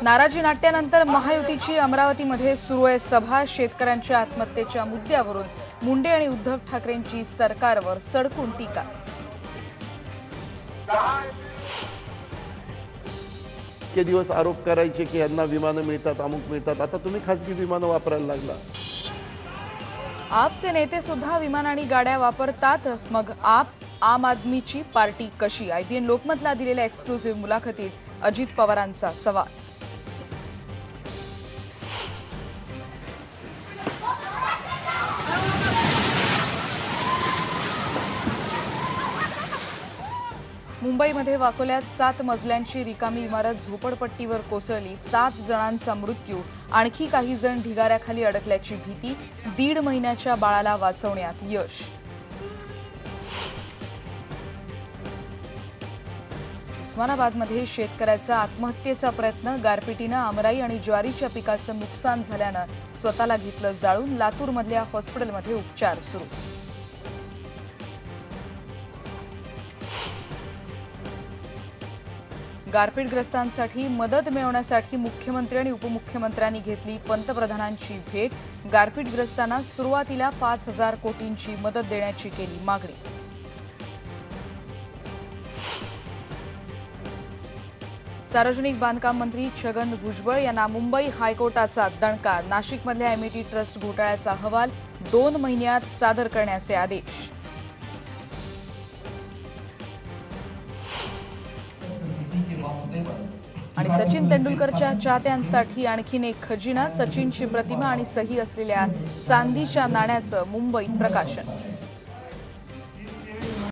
नाराजी नाट्यानंतर महायुतीची अमरावतीमध्ये सुरू आहे सभा। शेतकऱ्यांच्या आत्महत्येच्या मुद्द्यावरून मुंडे आणि उद्धव ठाकरेंची सरकारवर सडकून टीका। के दिवस आरोप करायचे की यांना विमानं मिळतात, अमुक मिळतात, आता तुम्ही खासगी विमानं वापरायला लागला। आपचे नेते सुद्धा विमान आणि गाड्या वापरतात, मग आम आदमीची पार्टी कशी? IPN लोकमतला दिलेल्या एक्सक्लुसिव्ह मुलाखतीत अजित पवारांचा सवाल। मुंबईमध्ये वाकोल्यात 7 मजल्यांची रिकामी इमारत झोपडपट्टीवर कोसळली। 7 जणांचा मृत्यू, आणखी काही जण ढिगाऱ्याखाली अडकल्याची भीती। 1.5 महिन्याच्या बाळाला वाचवण्यात यश। उस्मानाबादमध्ये शेतकऱ्याचा आत्महत्येचा प्रयत्न। गारपिटीनं आमराई आणि ज्वारीच्या पिकाचं नुकसान झाल्यानं स्वतःला घेतलं जाळून। लातूरमधल्या हॉस्पिटलमध्ये उपचार सुरू। गारपीटग्रस्तांसाठी मदत मिळवण्यासाठी मुख्यमंत्री आणि उपमुख्यमंत्र्यांनी घेतली पंतप्रधानांची भेट। गारपीटग्रस्तांना सुरुवातीला 5,000 कोटींची मदत देण्याची केली मागणी। सार्वजनिक बांधकाम मंत्री छगन भुजबळ यांना मुंबई हायकोर्टाचा दणका। नाशिकमधल्या MET ट्रस्ट घोटाळ्याचा अहवाल 2 महिन्यात सादर करण्याचे आदेश। आणि सचिन तेंडुलकरच्या चाहत्यांसाठी आणखीन एक खजिना। सचिनची प्रतिमा आणि सही असलेल्या चांदीच्या नाण्याचं मुंबईत प्रकाशन।